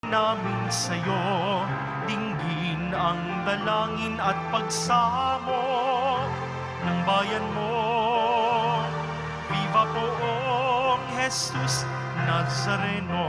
namin sa'yo, dinggin ang dalangin at pagsamo ng bayan mo. Viva poong Jesus Nazareno.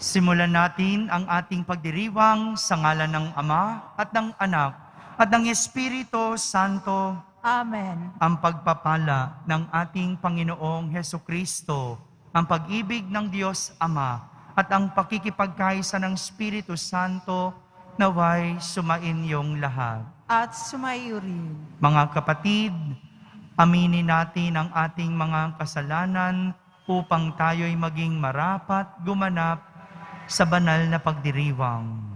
Simulan natin ang ating pagdiriwang sa ngalan ng Ama at ng Anak at ng Espiritu Santo. Amen. Ang pagpapala ng ating Panginoong Hesukristo, ang pag-ibig ng Diyos Ama, at ang pakikipagkaisa ng Espiritu Santo naway sumainyong lahat. At sumayo rin. Mga kapatid, aminin natin ang ating mga kasalanan upang tayo'y maging marapat gumanap sa banal na pagdiriwang.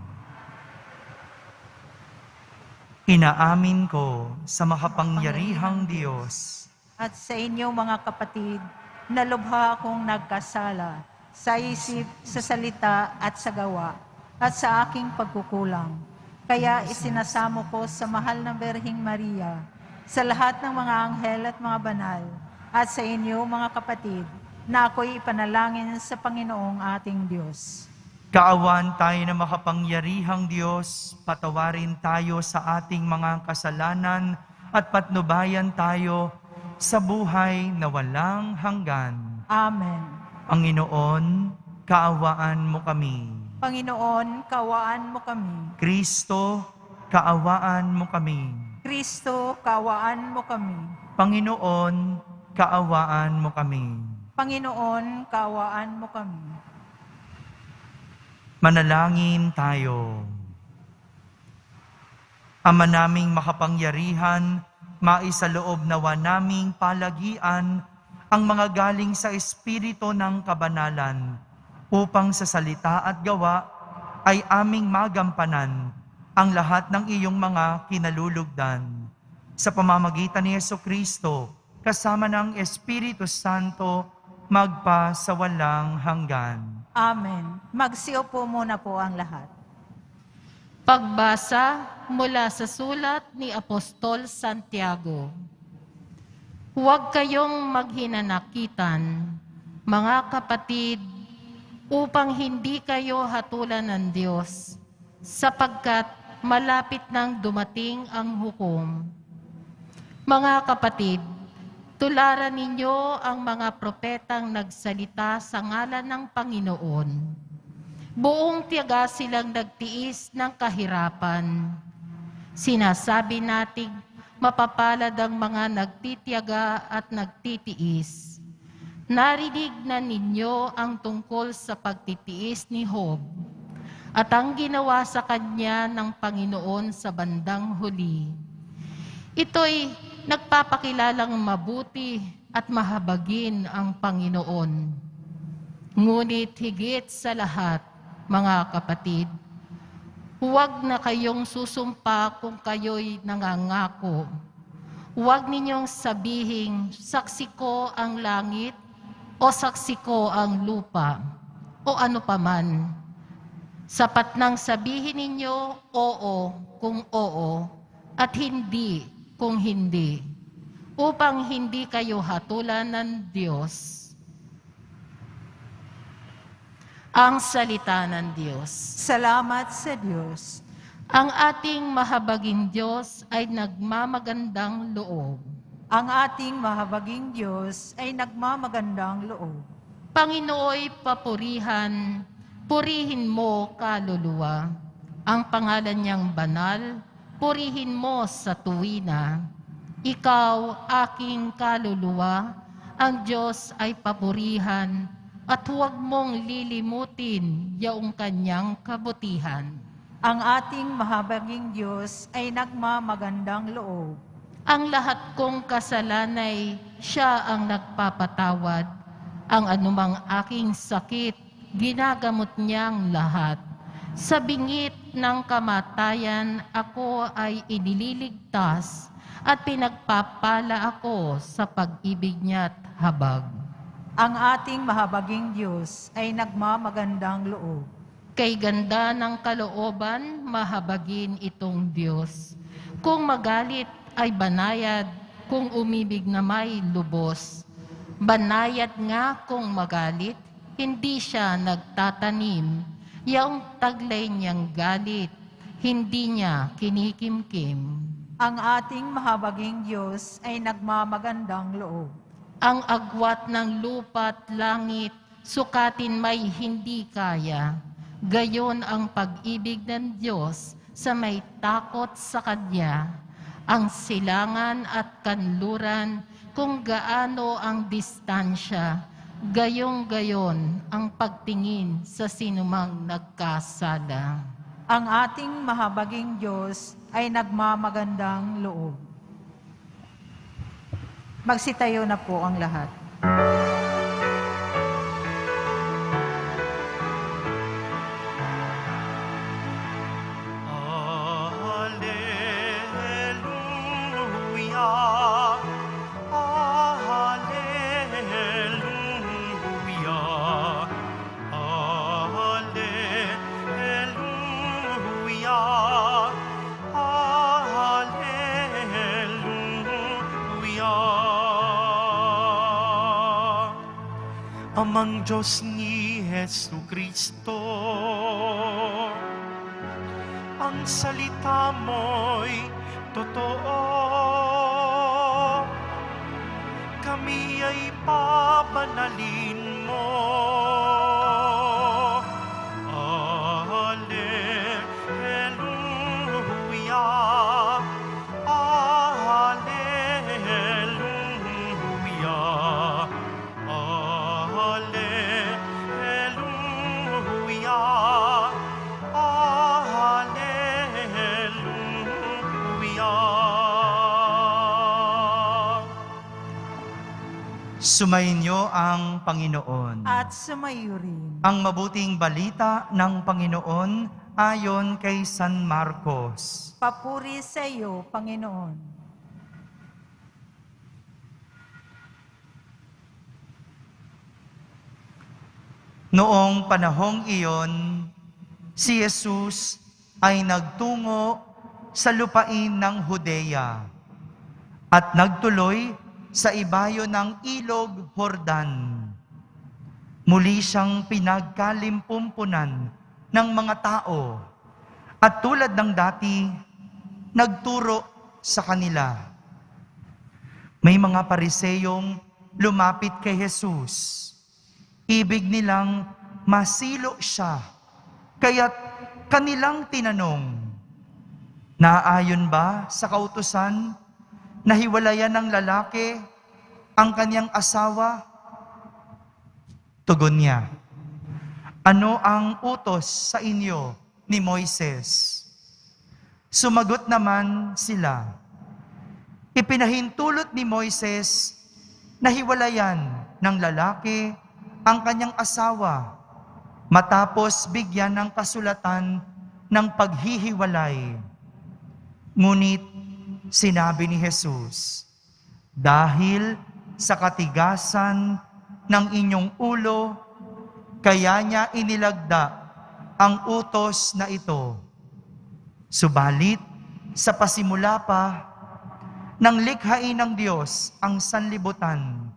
Inaamin ko sa makapangyarihang Diyos At sa inyo mga kapatid, na lubha akong nagkasala sa isip, sa salita at sa gawa, at sa aking pagkukulang. Kaya isinasamo ko sa mahal na Berhing Maria, sa lahat ng mga anghel at mga banal, at sa inyo mga kapatid, na ako'y ipanalangin sa Panginoong ating Diyos. Kaawan tayo na makapangyarihang Diyos, patawarin tayo sa ating mga kasalanan at patnubayan tayo sa buhay na walang hanggan. Amen. Panginoon, kaawaan mo kami. Panginoon, kaawaan mo kami. Kristo, kaawaan mo kami. Kristo, kaawaan mo kami. Panginoon, kaawaan mo kami. Panginoon, kaawaan mo kami. Manalangin tayo. Ama naming makapangyarihan, maisaloob nawa naming palagian ang mga galing sa Espiritu ng kabanalan, upang sa salita at gawa ay aming magampanan ang lahat ng iyong mga kinalulugdan. Sa pamamagitan ni Jesucristo, kasama ng Espiritu Santo, magpa sa walang hanggan. Amen. Magsiupo muna po ang lahat. Pagbasa mula sa sulat ni Apostol Santiago. Huwag kayong maghinanakitan, mga kapatid, upang hindi kayo hatulan ng Diyos, sapagkat malapit nang dumating ang hukom. Mga kapatid, tularan ninyo ang mga propetang nagsalita sa ngalan ng Panginoon. Buong tiyaga silang nagtiis ng kahirapan. Sinasabi nating mapapalad ang mga nagtitiyaga at nagtitiis. Narinig na ninyo ang tungkol sa pagtitiis ni Job at ang ginawa sa kanya ng Panginoon sa bandang huli. Ito'y nagpapakilalang mabuti at mahabagin ang Panginoon. Ngunit higit sa lahat, mga kapatid, huwag na kayong susumpa kung kayo'y nangangako. Huwag ninyong sabihing, saksi ko ang langit o saksi ko ang lupa o ano paman. Sapat nang sabihin ninyo, oo kung oo at hindi kung hindi, upang hindi kayo hatulan ng Diyos. Ang salita ng Diyos. Salamat sa Diyos. Ang ating mahabaging Diyos ay nagmamagandang loob. Ang ating mahabaging Diyos ay nagmamagandang loob. Panginooy papurihan, purihin mo kaluluwa. Ang pangalan niyang banal, purihin mo sa tuwina. Ikaw, aking kaluluwa, ang Diyos ay papurihan, at huwag mong lilimutin yaong kanyang kabutihan. Ang ating mahabaging Diyos ay nagmamagandang loob. Ang lahat kong kasalanay, siya ang nagpapatawad. Ang anumang aking sakit, ginagamot niyang lahat. Sa bingit ng kamatayan, ako ay inililigtas at pinagpapala ako sa pag-ibig niya't habag. Ang ating mahabaging Diyos ay nagmamagandang loob. Kay ganda ng kalooban, mahabagin itong Diyos. Kung magalit ay banayad, kung umibig na may lubos. Banayad nga kung magalit, hindi siya nagtatanim. Yaong taglay niyang galit, hindi niya kinikimkim. Ang ating mahabaging Diyos ay nagmamagandang loob. Ang agwat ng lupa't langit, sukatin may hindi kaya. Gayon ang pag-ibig ng Diyos sa may takot sa Kanya. Ang silangan at kanluran, kung gaano ang distansya, gayong-gayon ang pagtingin sa sinumang nagkasala. Ang ating mahabaging Diyos ay nagmamagandang loob. Magsitayo na po ang lahat. Alleluia, Alleluia, Alleluia, Alleluia. Amang Diyos ni Jesu Kristo, ang salita mo'y totoo. Kami ay pabanalin mo. Alleluia, Alleluia, Alleluia, Sumainyo ang Panginoon. At sumayo rin. Ang mabuting balita ng Panginoon ayon kay San Marcos. Papuri sa iyo, Panginoon. Noong panahong iyon, si Jesus ay nagtungo sa lupain ng Judea at nagtuloy sa ibayo ng Ilog Jordan. Muli siyang pinagkalimpumpunan ng mga tao at tulad ng dati, nagturo sa kanila. May mga pariseyong lumapit kay Jesus. Ibig nilang masilo siya, kaya't kanilang tinanong, naayon ba sa kautusan na hiwalayan ng lalaki ang kanyang asawa? Tugon niya, ano ang utos sa inyo ni Moises? Sumagot naman sila, ipinahintulot ni Moises na hiwalayan ng lalaki ang kanyang asawa matapos bigyan ng kasulatan ng paghihiwalay. Ngunit sinabi ni Jesus, dahil sa katigasan ng inyong ulo, kaya niya inilagda ang utos na ito. Subalit, sa pasimula pa, nang likhain ng Diyos ang sanlibutan,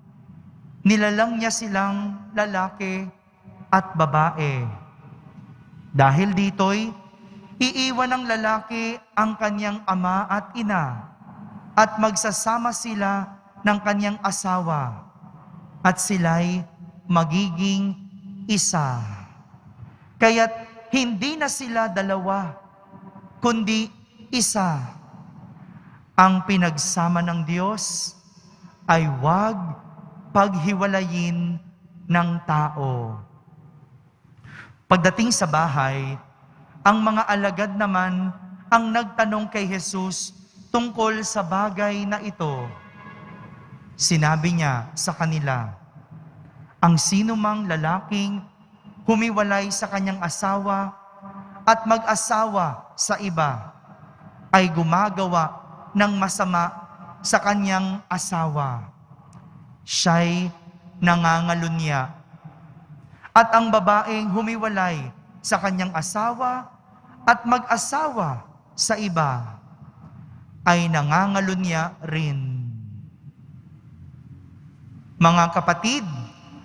nilalang niya silang lalaki at babae. Dahil dito'y iiwan ng lalaki ang kanyang ama at ina at magsasama sila ng kanyang asawa at sila'y magiging isa. Kaya't hindi na sila dalawa, kundi isa. Ang pinagsama ng Diyos ay huwag paghiwalayin ng tao. Pagdating sa bahay, ang mga alagad naman ang nagtanong kay Jesus tungkol sa bagay na ito. Sinabi niya sa kanila, ang sinumang lalaking humiwalay sa kanyang asawa at mag-asawa sa iba ay gumagawa ng masama sa kanyang asawa. Siya'y nangangalunya. At ang babaeng humiwalay sa kanyang asawa at mag-asawa sa iba ay nangangalunya rin. Mga kapatid,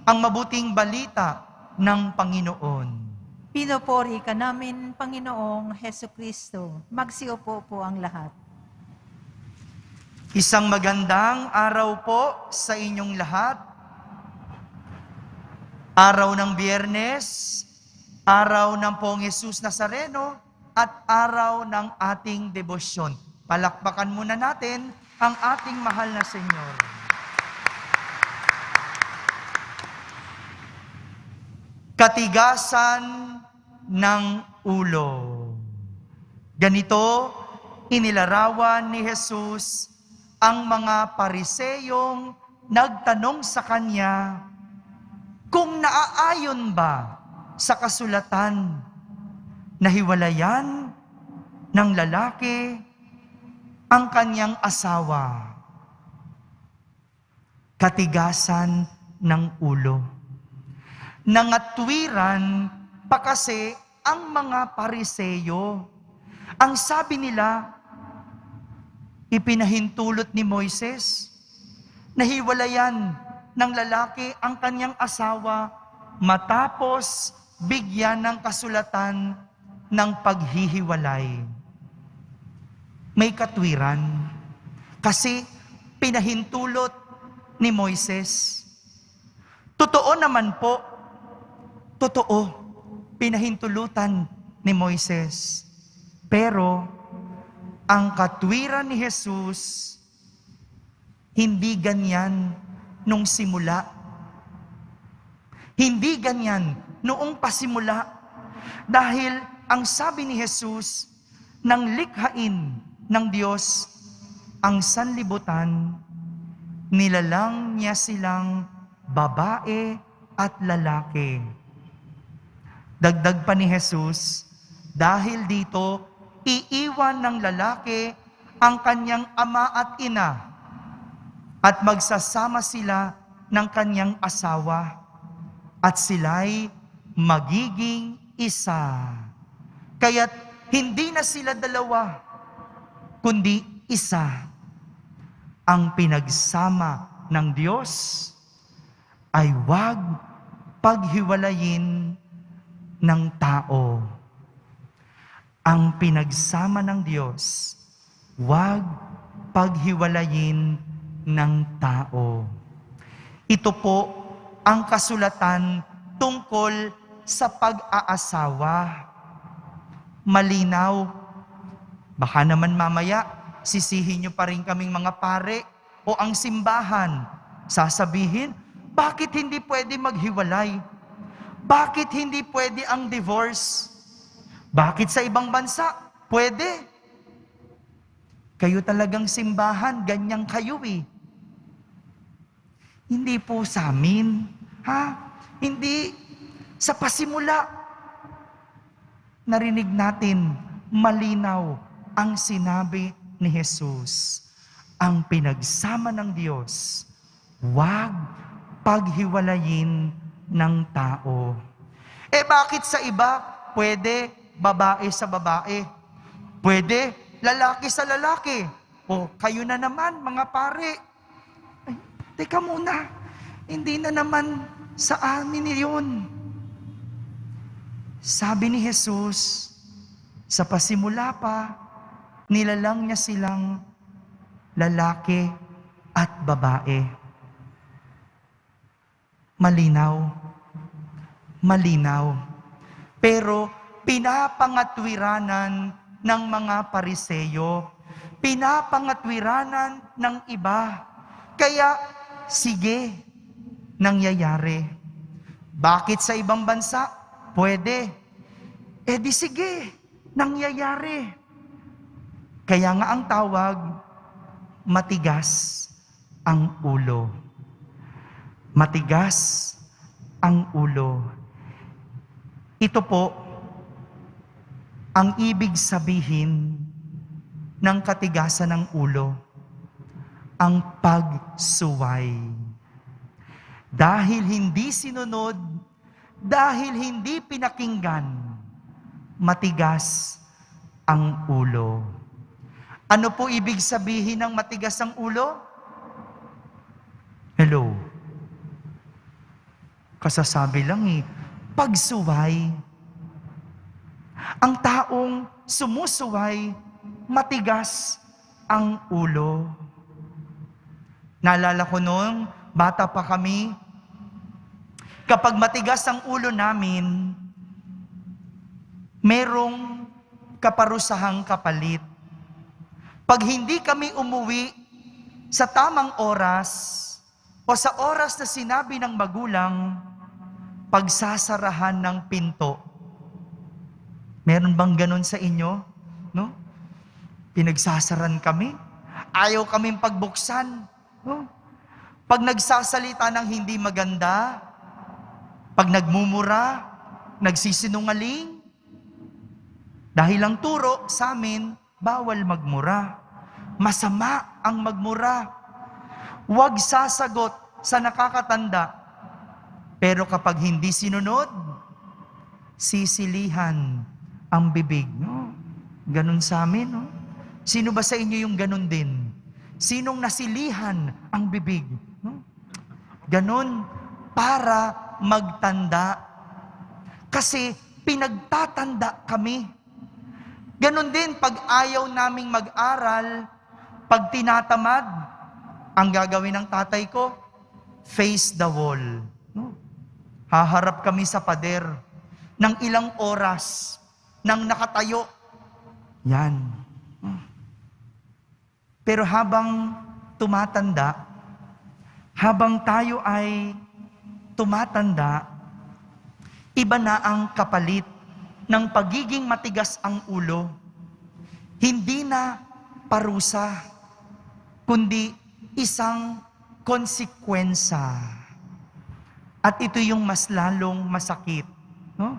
ang mabuting balita ng Panginoon. Pinupuri ka namin, Panginoong Heso Kristo. Magsiupo po ang lahat. Isang magandang araw po sa inyong lahat. Araw ng Biyernes, araw ng Poong Jesus Nazareno, at araw ng ating debosyon. Palakpakan muna natin ang ating mahal na Senyor. Katigasan ng ulo. Ganito, inilarawan ni Jesus ang mga pariseyong nagtanong sa Kanya kung naaayon ba sa kasulatan na hiwalayan ng lalaki ang kanyang asawa. Katigasan ng ulo. Nangatwiran pa kasi ang mga pariseyo. Ang sabi nila, ipinahintulot ni Moises na hiwalayan ng lalaki ang kanyang asawa matapos bigyan ng kasulatan ng paghihiwalay. May katwiran kasi pinahintulot ni Moises. Totoo naman po, totoo, pinahintulutan ni Moises. Pero, ang katwiran ni Jesus, hindi ganyan nung simula. Hindi ganyan noong pasimula. Dahil ang sabi ni Jesus, nang likhain ng Diyos ang sanlibutan, nilalang niya silang babae at lalaki. Dagdag pa ni Jesus, dahil dito, iiwan ng lalaki ang kanyang ama at ina at magsasama sila ng kanyang asawa at sila'y magiging isa. Kaya't hindi na sila dalawa, kundi isa. Ang pinagsama ng Diyos ay huwag paghiwalayin ng tao. Ang pinagsama ng Diyos, huwag paghiwalayin ng tao. Ito po ang kasulatan tungkol sa pag-aasawa. Malinaw. Baka naman mamaya, sisihin niyo pa rin kaming mga pare o ang simbahan. Sasabihin, bakit hindi pwede maghiwalay? Bakit hindi pwede ang divorce? Bakit sa ibang bansa? Pwede. Kayo talagang simbahan, ganyan kayo eh. Hindi po sa amin. Hindi. Sa pasimula, narinig natin, malinaw ang sinabi ni Jesus. Ang pinagsama ng Diyos, huwag paghiwalayin ng tao. Bakit sa iba, pwede babae sa babae? Pwede lalaki sa lalaki? O kayo na naman, mga pare. Teka muna, hindi na naman sa amin yun. Sabi ni Jesus, sa pasimula pa, nilalang niya silang lalaki at babae. Malinaw. Malinaw. Pero pinapangatwiranan ng mga pariseyo, pinapangatwiranan ng iba. Kaya, sige, nangyayari. Bakit sa ibang bansa? Pwede. Di sige, nangyayari. Kaya nga ang tawag, matigas ang ulo. Matigas ang ulo. Ito po, ang ibig sabihin ng katigasan ng ulo, ang pagsuway. Dahil hindi sinunod, dahil hindi pinakinggan, matigas ang ulo. Ano po ibig sabihin ng matigas ang ulo? Hello. Kasasabi lang pagsuway. Ang taong sumusuway, matigas ang ulo. Naalala ko noong bata pa kami, kapag matigas ang ulo namin, merong kaparusahang kapalit. Pag hindi kami umuwi sa tamang oras o sa oras na sinabi ng magulang, pagsasarahan ng pinto. Meron bang ganun sa inyo? No? Pinagsasaran kami. Ayaw kaming pagbuksan. No? Pag nagsasalita ng hindi maganda, pag nagmumura, nagsisinungaling, dahil ang turo sa amin, bawal magmura. Masama ang magmura. Huwag sasagot sa nakakatanda. Pero kapag hindi sinunod, sisilihan ang bibig. No? Ganun sa amin. No? Sino ba sa inyo yung ganun din? Sinong nasilihan ang bibig? No? Ganun para magtanda. Kasi pinagtatanda kami. Ganun din pag ayaw naming mag-aral, pag tinatamad, ang gagawin ng tatay ko, face the wall. No? Haharap kami sa pader ng ilang oras nang nakatayo. Yan. Pero habang tumatanda, habang tayo ay tumatanda, iba na ang kapalit ng pagiging matigas ang ulo. Hindi na parusa, kundi isang konsekwensya. At ito yung mas lalong masakit. No?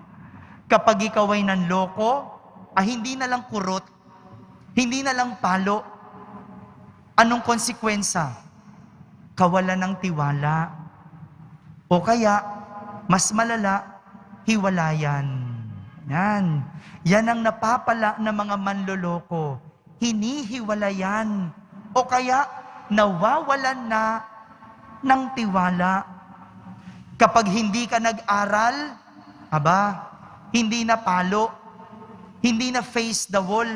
Kapag ikaw ay nanloko, hindi na lang kurot, hindi na lang palo. Anong konsekwensya? Kawalan ng tiwala. O kaya, mas malala, hiwalayan. Yan. Yan ang napapala ng mga manloloko. Hinihiwalayan. O kaya, nawawalan na ng tiwala. Kapag hindi ka nag-aral, hindi na palo, hindi na face the wall.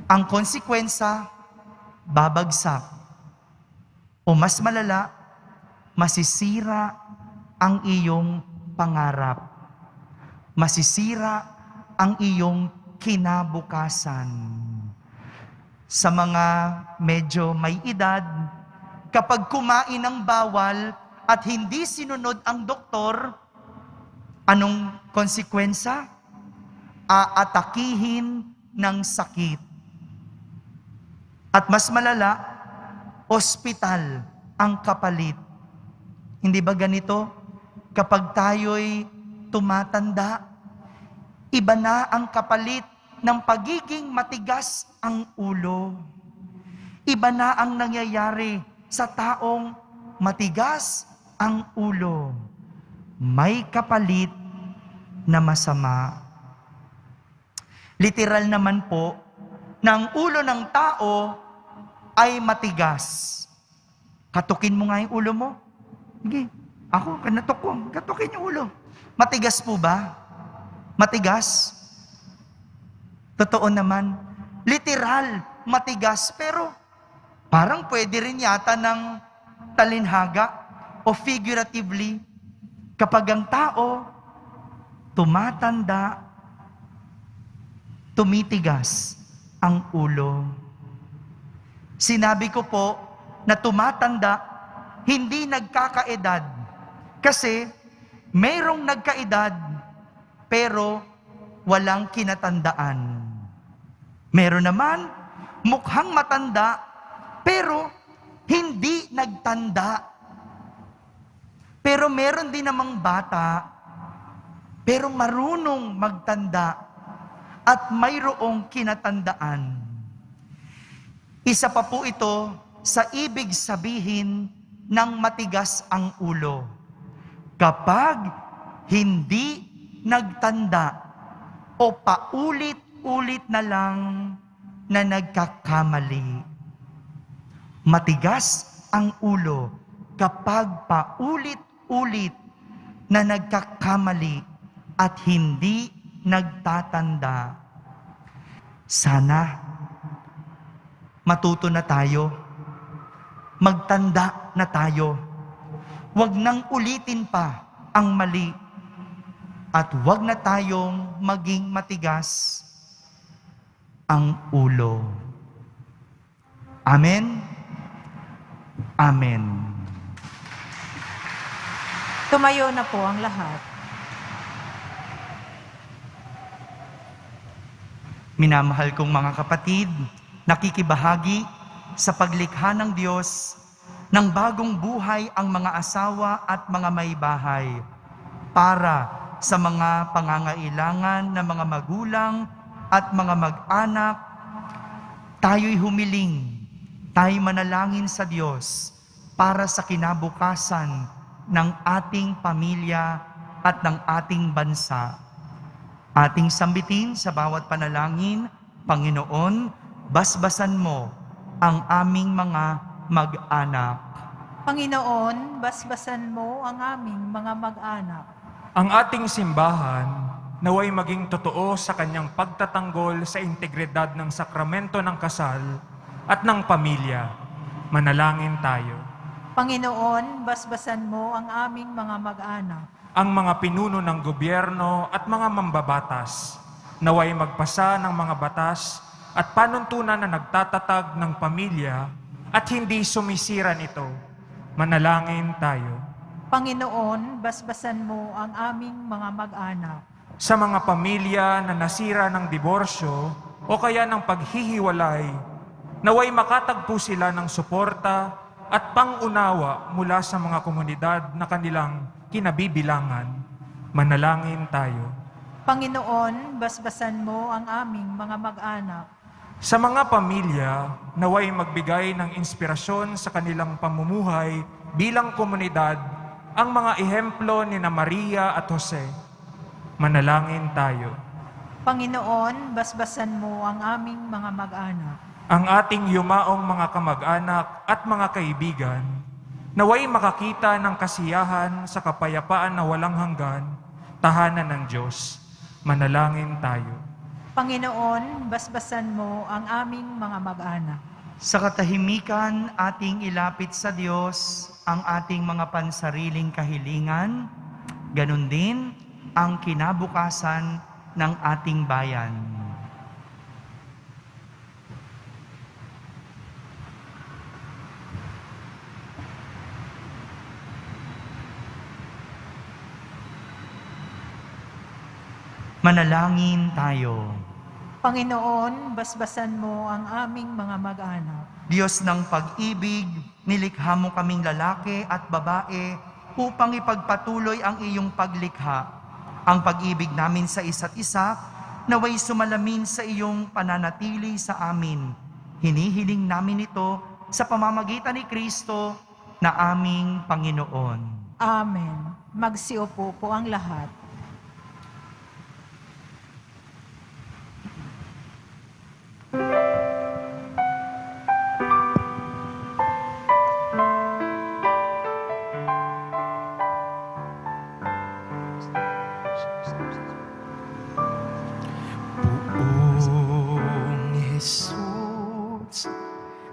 Ang konsekwensya, babagsak. O mas malala, masisira ang iyong pangarap. Masisira ang iyong kinabukasan. Sa mga medyo may edad, kapag kumain ng bawal at hindi sinunod ang doktor, anong konsekwensya? Aatakihin ng sakit. At mas malala, ospital ang kapalit. Hindi ba ganito? Kapag tayo'y tumatanda, iba na ang kapalit ng pagiging matigas ang ulo. Iba na ang nangyayari sa taong matigas ang ulo. May kapalit na masama. Literal naman po, na ang ulo ng tao ay matigas. Katukin mo nga yung ulo mo. Sige, ako, katukin yung ulo. Matigas po ba? Matigas? Totoo naman. Literal, matigas. Pero parang pwede rin yata ng talinhaga o figuratively, kapag ang tao tumatanda, tumitigas ang ulo. Sinabi ko po na tumatanda, hindi nagkakaedad. Kasi mayroong nagkaedad, pero walang kinatandaan. Meron naman, mukhang matanda, pero hindi nagtanda. Pero meron din namang bata, pero marunong magtanda at mayroong kinatandaan. Isa pa po ito sa ibig sabihin ng matigas ang ulo. Kapag hindi nagtanda o paulit-ulit na lang na nagkakamali. Matigas ang ulo kapag paulit-ulit na nagkakamali at hindi nagtatanda. Sana matuto na tayo, magtanda na tayo. Huwag nang ulitin pa ang mali at huwag na tayong maging matigas ang ulo. Amen? Amen. Tumayo na po ang lahat. Minamahal kong mga kapatid, nakikibahagi sa paglikha ng Diyos ng bagong buhay ang mga asawa at mga may bahay para sa mga pangangailangan ng mga magulang at mga mag-anak. Tayo'y humiling, tayo'y manalangin sa Diyos para sa kinabukasan ng ating pamilya at ng ating bansa. Ating sambitin sa bawat panalangin, Panginoon, basbasan mo ang aming mga mag-anak. Panginoon, basbasan mo ang aming mga mag-anak. Ang ating simbahan naway maging totoo sa kanyang pagtatanggol sa integridad ng sakramento ng kasal at ng pamilya. Manalangin tayo. Panginoon, basbasan mo ang aming mga mag-anak. Ang mga pinuno ng gobyerno at mga mambabatas naway magpasa ng mga batas at panuntunan na nagtatatag ng pamilya at hindi sumisira nito. Manalangin tayo. Panginoon, basbasan mo ang aming mga mag-anak. Sa mga pamilya na nasira ng diborsyo o kaya ng paghihiwalay, naway makatagpo sila ng suporta at pangunawa mula sa mga komunidad na kanilang kinabibilangan. Manalangin tayo. Panginoon, basbasan mo ang aming mga mag-anak. Sa mga pamilya, naway magbigay ng inspirasyon sa kanilang pamumuhay bilang komunidad ang mga ehemplo ni na Maria at Jose. Manalangin tayo. Panginoon, basbasan mo ang aming mga mag-anak. Ang ating yumaong mga kamag-anak at mga kaibigan, naway makakita ng kasiyahan sa kapayapaan na walang hanggan, tahanan ng Diyos. Manalangin tayo. Panginoon, basbasan mo ang aming mga mag-anak. Sa katahimikan, ating ilapit sa Diyos ang ating mga pansariling kahilingan, ganun din ang kinabukasan ng ating bayan. Manalangin tayo. Panginoon, basbasan mo ang aming mga mag-anak. Diyos ng pag-ibig, nilikha mo kaming lalaki at babae upang ipagpatuloy ang iyong paglikha. Ang pag-ibig namin sa isa't isa, naway sumalamin sa iyong pananatili sa amin. Hinihiling namin ito sa pamamagitan ni Kristo na aming Panginoon. Amen. Magsiupo po ang lahat. Buong Jesus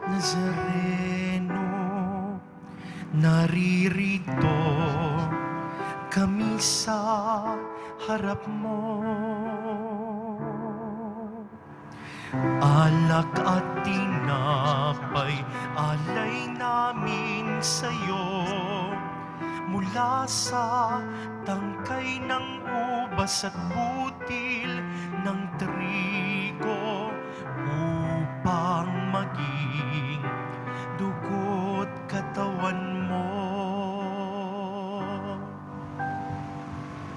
Nazareno, naririto kami sa harap mo. Alak at tinapay, alay namin sa'yo. Mula sa tangkay ng ubas at butil ng trigo, upang maging dugo't katawan mo.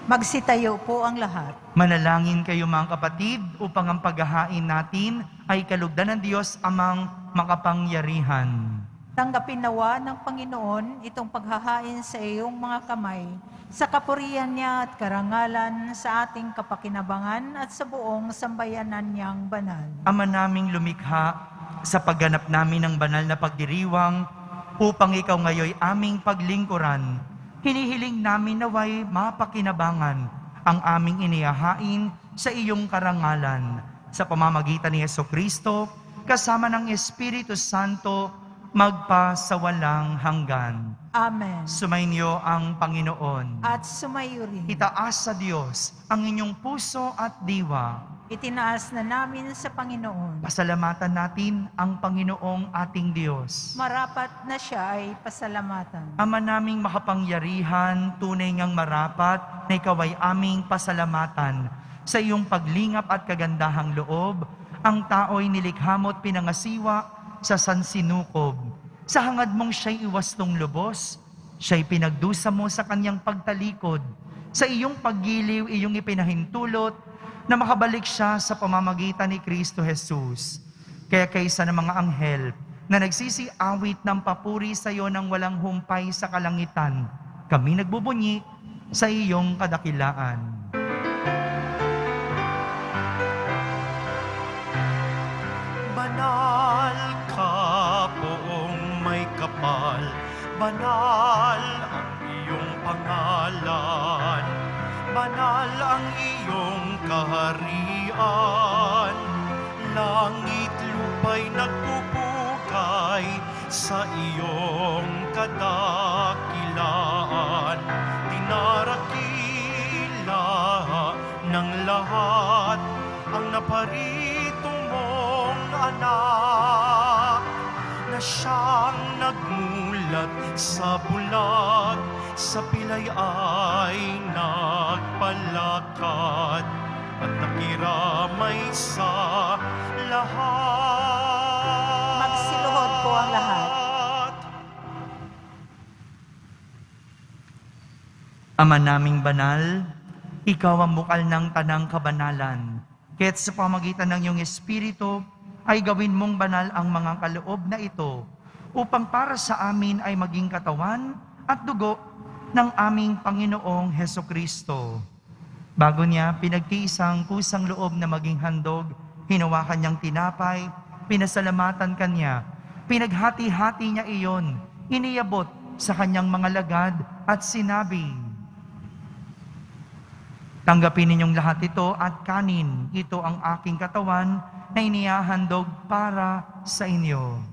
Magsitayo po ang lahat. Manalangin kayo mga kapatid upang ang paghahain natin ay kalugdan ng Diyos amang makapangyarihan. Tanggapin nawa ng Panginoon itong paghahain sa iyong mga kamay, sa kapurihan niya at karangalan, sa ating kapakinabangan at sa buong sambayanan niyang banal. Ama naming lumikha, sa pagganap namin ng banal na pagdiriwang, upang ikaw ngayoy aming paglingkuran, hinihiling namin naway mapakinabangan ang aming inihahain sa iyong karangalan. Sa pamamagitan ni Jesucristo, kasama ng Espiritu Santo, magpasawalang hanggan. Amen. Sumainyo ang Panginoon. At sumayo rin. Itaas sa Diyos ang inyong puso at diwa. Itinaas na namin sa Panginoon. Pasalamatan natin ang Panginoong ating Diyos. Marapat na siya ay pasalamatan. Ama naming makapangyarihan, tunay ngang marapat na ikaw ay aming pasalamatan. Sa iyong paglingap at kagandahang loob, ang tao'y nilikha mo at pinangasiwa sa sansinukob. Sa hangad mong siya'y iwastong lubos, siya'y pinagdusa mo sa kanyang pagtalikod. Sa iyong paggiliw, iyong ipinahintulot na makabalik siya sa pamamagitan ni Kristo Jesus. Kaya kaysa ng mga anghel na nagsisiawit ng papuri sa iyo ng walang humpay sa kalangitan, kami nagbubunyi sa iyong kadakilaan. Banal ka, poong may kapal, banal ang iyong pangalan, banal ang iyong kaharian, langit lupa'y nagpupukay sa iyong kadakilaan, tinarakila ng lahat ang naparitong mong anak, na siyang nagmulat sa bulag, sa pilay ay nagpalakad, at nakiramay sa lahat. Magsiluhod po ang lahat. Ama naming banal, ikaw ang bukal ng tanang kabanalan. Kaya't sa pamagitan ng iyong Espiritu, ay gawin mong banal ang mga kaloob na ito, upang para sa amin ay maging katawan at dugo ng aming Panginoong Hesukristo. Bago niya pinagtiisang kusang loob na maging handog, hinawakan niyang tinapay, pinasalamatan kanya, pinaghati-hati niya iyon, iniabot sa kanyang mga lagad at sinabi, "Tanggapin ninyong lahat ito at kanin, ito ang aking katawan na inihahandog para sa inyo."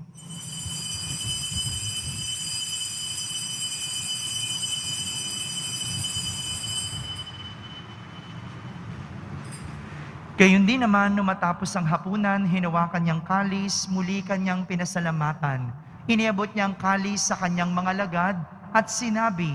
Gayon din naman, nung matapos ang hapunan, hinawakan niyang kalis, muli kanyang pinasalamatan. Iniabot niyang kalis sa kanyang mga lagad at sinabi,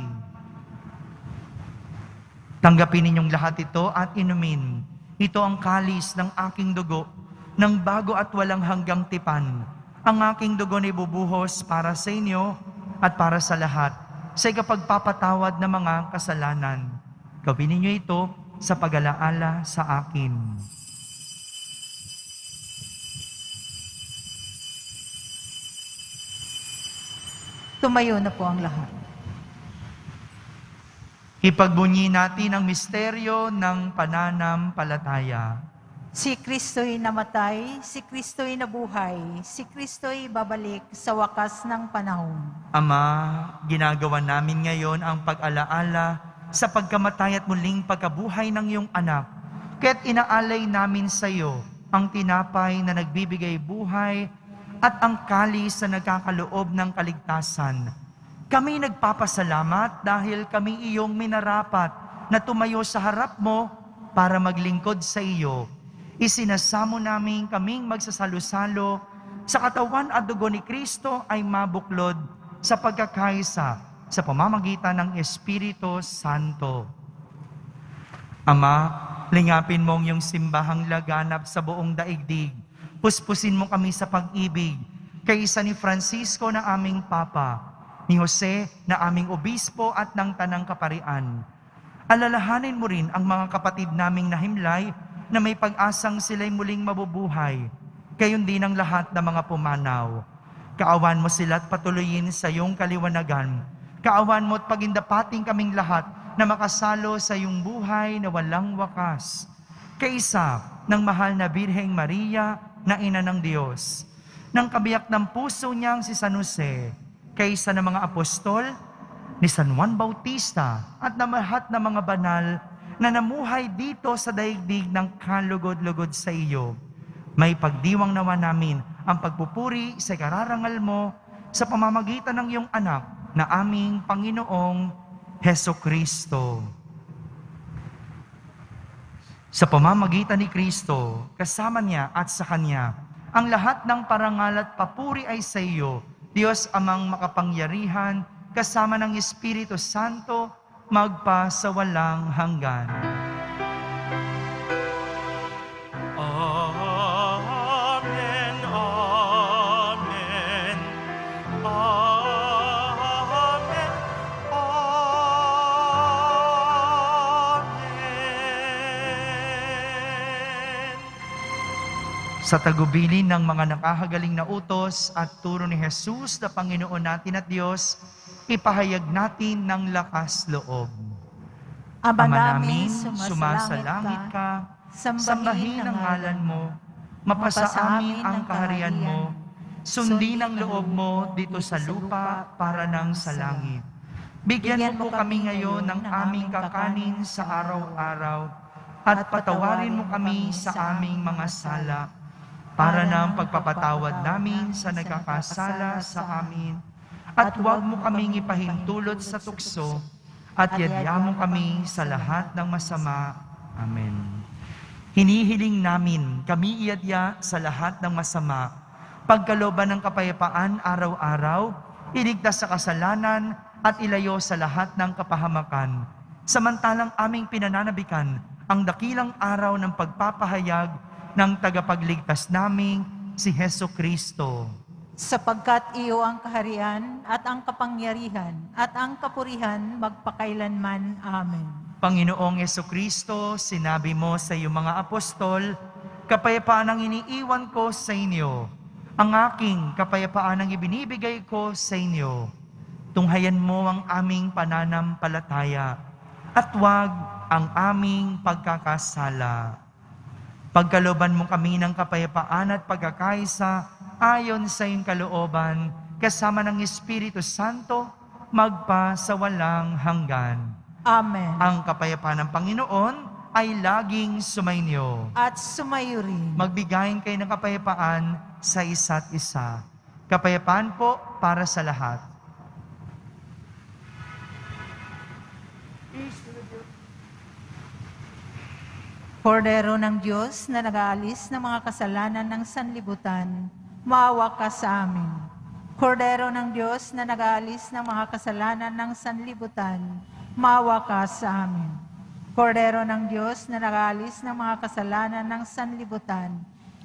"Tanggapin ninyong lahat ito at inumin. Ito ang kalis ng aking dugo, ng bago at walang hanggang tipan. Ang aking dugo na ibubuhos para sa inyo at para sa lahat, sa ikapagpapatawad ng mga kasalanan. Gawin ninyo ito sa pag-alaala sa akin." Tumayo na po ang lahat. Ipagbunyi natin ang misteryo ng pananampalataya. Si Kristo'y namatay, si Kristo'y nabuhay, si Kristo'y babalik sa wakas ng panahon. Ama, ginagawa namin ngayon ang pag-alaala sa pagkamatay at muling pagkabuhay ng iyong anak. Kaya't inaalay namin sa iyo ang tinapay na nagbibigay buhay at ang kalis na nagkakaloob ng kaligtasan. Kami nagpapasalamat dahil kami iyong minarapat na tumayo sa harap mo para maglingkod sa iyo. Isinasamo namin kaming magsasalo-salo sa katawan at dugo ni Kristo ay mabuklod sa pagkakaisa sa pamamagitan ng Espiritu Santo. Ama, lingapin mong iyong simbahang laganap sa buong daigdig. Puspusin mo kami sa pag-ibig, kaysa ni Francisco na aming Papa, ni Jose na aming Obispo at ng Tanang Kaparian. Alalahanin mo rin ang mga kapatid naming nahimlay na may pag-asang sila'y muling mabubuhay, gayon din ang lahat ng mga pumanaw. Kaawan mo sila at patuloyin sa iyong kaliwanagan. Kaawan mo at pagindapating kaming lahat na makasalo sa iyong buhay na walang wakas. Kaisa ng mahal na Birheng Maria, na ina ng Diyos, ng kabiyak ng puso niyang si San Jose, kaysa ng mga apostol, ni San Juan Bautista at ng lahat ng mga banal na namuhay dito sa daigdig ng kalugod-lugod sa iyo. May pagdiwang nawa namin ang pagpupuri sa kararangal mo sa pamamagitan ng iyong anak na aming Panginoong Hesukristo. Sa pamamagitan ni Kristo, kasama niya at sa Kanya, ang lahat ng parangal at papuri ay sa iyo, Diyos Amang makapangyarihan, kasama ng Espiritu Santo, magpa sa walang hanggan. Amen, amen, amen, amen. Sa tagubilin ng mga nakahagaling na utos at turo ni Jesus na Panginoon natin at Diyos, ipahayag natin ng lakas loob. Ama namin, namin, sumasalangit ka, sambahin ang ngalan mo, mapasa amin ang kaharian mo, sundin ang loob mo dito sa lupa para nang sa langit. Bigyan mo po kami ngayon ng aming kakanin sa araw-araw at patawarin mo kami sa aming mga sala para ng pagpapatawad namin sa nagkakasala sa amin. At huwag mo kaming ipahintulot sa tukso at yadya mo kami sa lahat ng masama. Amen. Hinihiling namin kami iyadya sa lahat ng masama, pagkalooban ng kapayapaan araw-araw, iligtas sa kasalanan at ilayo sa lahat ng kapahamakan. Samantalang aming pinananabikan ang dakilang araw ng pagpapahayag ng tagapagligtas naming si Hesukristo. Sapagkat iyo ang kaharian at ang kapangyarihan at ang kapurihan magpakailanman. Amen. Panginoong Hesukristo, sinabi mo sa iyong mga apostol, kapayapaan ang iniiwan ko sa inyo. Ang aking kapayapaan ang ibinibigay ko sa inyo. Tunghayan mo ang aming pananampalataya at huwag ang aming pagkakasala. Pagkalooban mo kami ng kapayapaan at pagkakaisa ayon sa iyong kalooban, kasama ng Espiritu Santo, magpa sa walang hanggan. Amen. Ang kapayapaan ng Panginoon ay laging sumainyo. At sumayo rin. Magbigayin kayo ng kapayapaan sa isa't isa. Kapayapaan po para sa lahat. Kordero ng Diyos na nag-aalis ng mga kasalanan ng sanlibutan, maawa ka sa amin. Kordero ng Diyos na nag-aalis ng mga kasalanan ng sanlibutan, maawa ka sa amin. Kordero ng Diyos na nag-aalis ng mga kasalanan ng sanlibutan,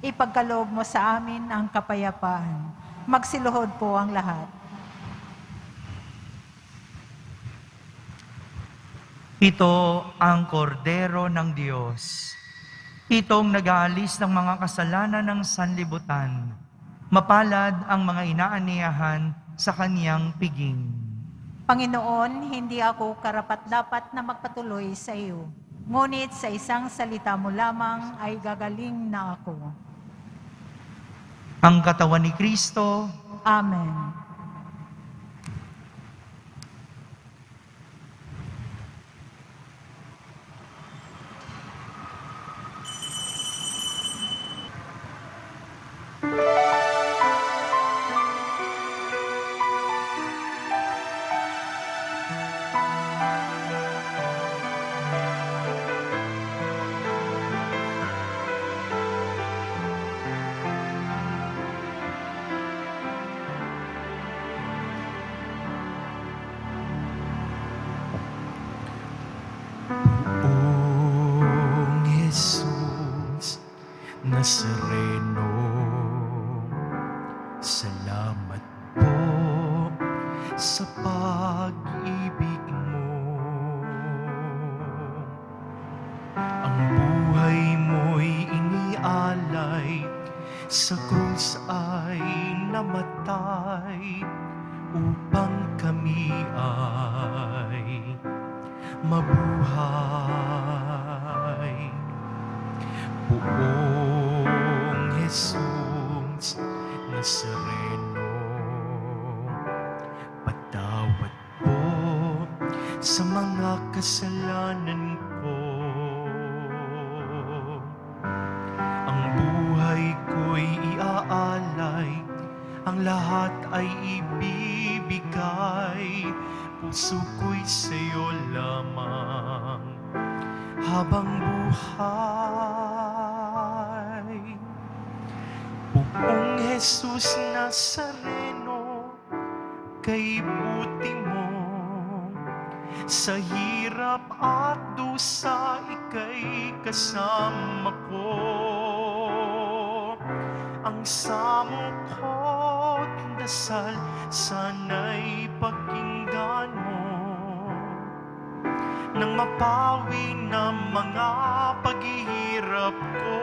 ipagkaloob mo sa amin ang kapayapaan. Magsiluhod po ang lahat. Ito ang kordero ng Diyos. Itong nag-aalis ng mga kasalanan ng sanlibutan. Mapalad ang mga inaaniyahan sa kaniyang piging. Panginoon, hindi ako karapat-dapat na magpatuloy sa iyo. Ngunit sa isang salita mo lamang ay gagaling na ako. Ang katawan ni Kristo, Amen. Poong Jesus Nazareno, salamat po sa pag-ibig mo. Ang buhay mo'y inialay, sa krus ay namatay, upang kami ay mabuhay. Poong Jesus Nazareno, patawad po sa mga kasalanan ko. Ang buhay ko'y iaalay, ang lahat ay ibibigay, puso ko'y sa'yo lamang habang buhay. Buong Jesus Nazareno, kay buti mo, sa hirap at dusa ika'y kasama ko. Ang samo ko't dasal, sana'y pakinggan mo, nang mapawi na mga paghihirap ko.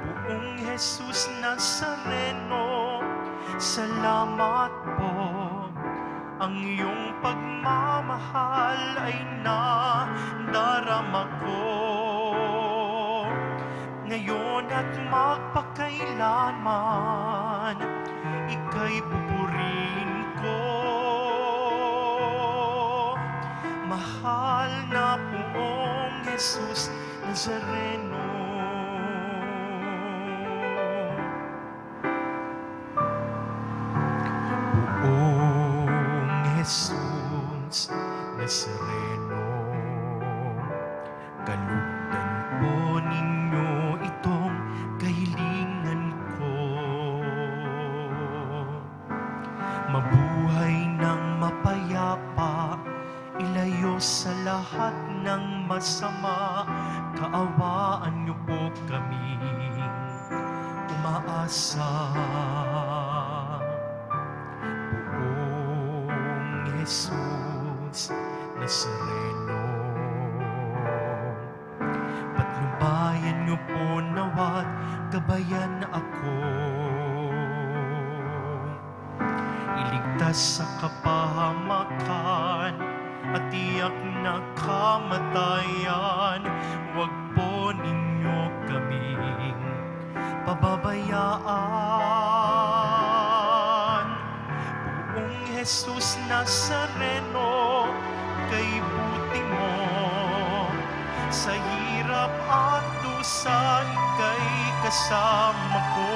Buong Jesus Nazareno, salamat po. Ang iyong pagmamahal ay nadarama ko. Ngayon at magpakailanman, ika'y pupurihin ko. Mahal na poong Jesus Nazareno. Poong Jesus Nazareno, kalugdan po ninyo itong kahilingan ko. Mabuhay ng mapayapa, ilayo sa lahat ng masama, kaawaan niyo po kaming umaasa. Buong Jesus Nazareno, patnubayan niyo po nawat gabayan ako. Iligtas sa kapahamakan at tiyak na kamatayan, huwag po ninyo kaming pababayaan. Buong Jesus Nazareno, kay buti mo, sa hirap at dusa ika'y kasama ko.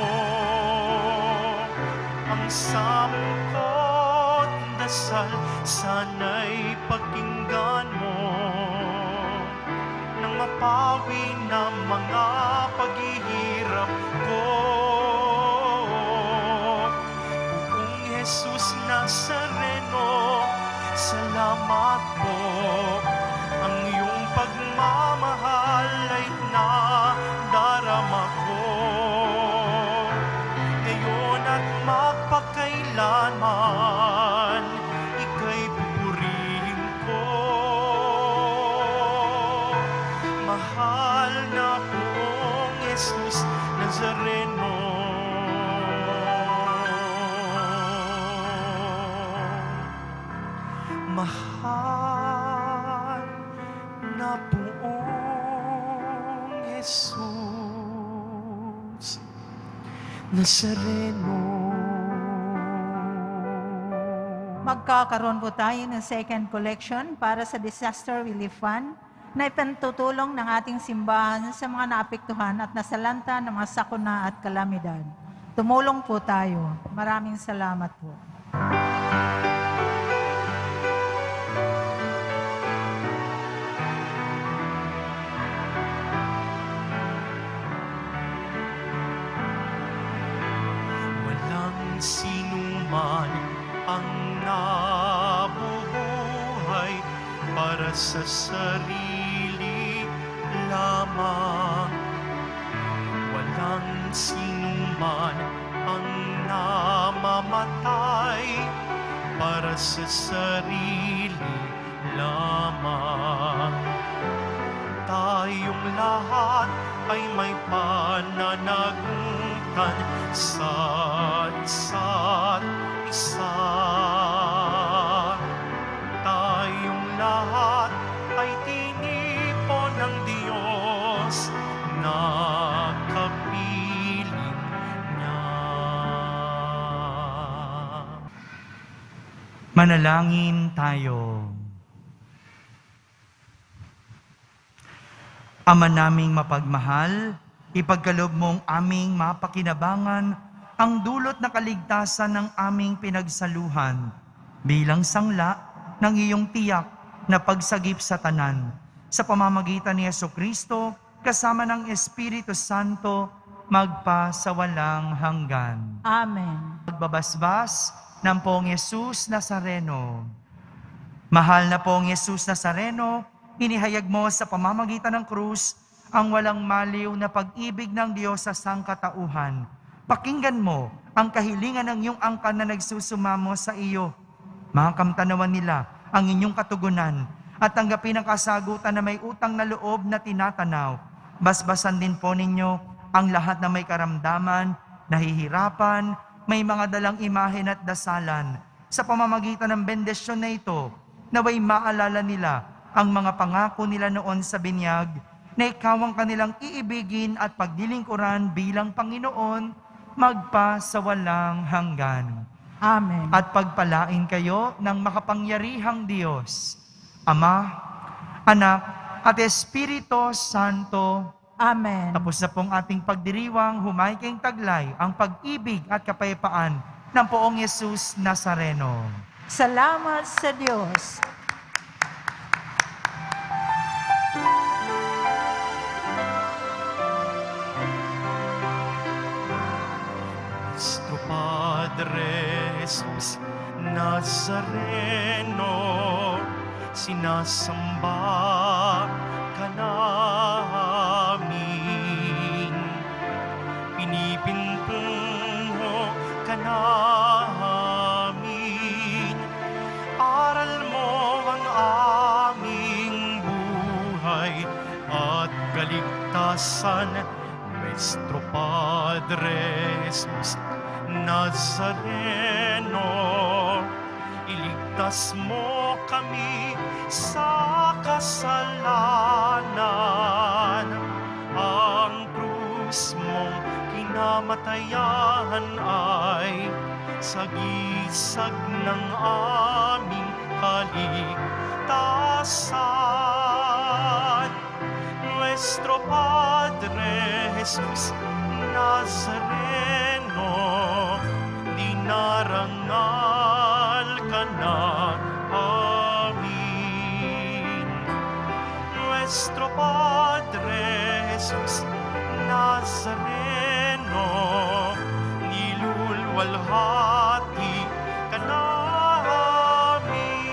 Ang samo ko't dasal, sana'y pakinggan mo, nang mapawi na mga paghihirap ko. Buong Jesus Nazareno, salamat po. Ang iyong pagmamahal ay nadarama ko. Ngayon at magpakailanman, ika'y pupurihin ko. Mahal na poong Jesus Nazareno. Mahal na poong Jesus Nazareno. Magkakaroon po tayo ng second collection para sa Disaster Relief Fund na ipantutulong ng ating simbahan sa mga naapektuhan at nasalanta ng mga sakuna at kalamidad. Tumulong po tayo. Maraming salamat po. Walang sinuman ang nabubuhay para sa sarili lamang. Walang sinuman ang namamatay para sa sarili lamang. Tayong lahat ay may pananagutan sa isa. Tayong lahat ay tinipon ng Diyos na kapiling niya. Manalangin tayo. Ama naming mapagmahal, ipagkaloob mong aming mapakinabangan ang dulot na kaligtasan ng aming pinagsaluhan bilang sangla ng iyong tiyak na pagsagip sa tanan. Sa pamamagitan ni Jesucristo, kasama ng Espiritu Santo, magpa sa walang hanggan. Amen. Pagbabasbas ng Poong Yesus Nazareno. Mahal na Poong Yesus Nazareno, inihayag mo sa pamamagitan ng krus ang walang maliw na pag-ibig ng Diyos sa sangkatauhan. Pakinggan mo ang kahilingan ng iyong angkan na nagsusumamo sa iyo. Makamtanawan nila ang inyong katugunan at tanggapin ang kasagutan na may utang na loob na tinatanaw. Basbasan din po ninyo ang lahat na may karamdaman, nahihirapan, may mga dalang imahen at dasalan. Sa pamamagitan ng bendisyon na ito, naway maalala nila ang mga pangako nila noon sa binyag, na ikaw ang kanilang iibigin at pagdilingkuran bilang Panginoon, magpa sa walang hanggan. Amen. At pagpalain kayo ng makapangyarihang Diyos, Ama, Anak, at Espiritu Santo. Amen. Tapos na pong ating pagdiriwang, humay kayong taglay ang pag-ibig at kapayapaan ng Poong Yesus Nazareno. Salamat sa Diyos. Nuestro Padre Jesus Nazareno, sinasamba ka namin. Pinipintungo ka namin. Aral mo ang aming buhay at kaligtasan. Nuestro Padre Jesus Nazareno, iligtas mo kami sa kasalanan. Ang krus mong kinamatayan ay sagisag ng aming kaligtasan. Nuestro Padre Jesus Nazareno, dinarangal ka na amin. Nuestro Padre Jesus Nazareno, nilulwalhati ka namin.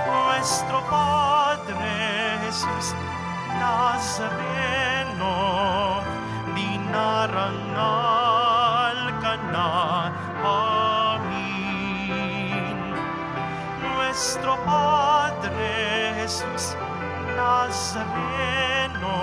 Nuestro Padre Jesus Nazareno, dinarangal ka na amin. Nuestro Padre Jesus Nazareno,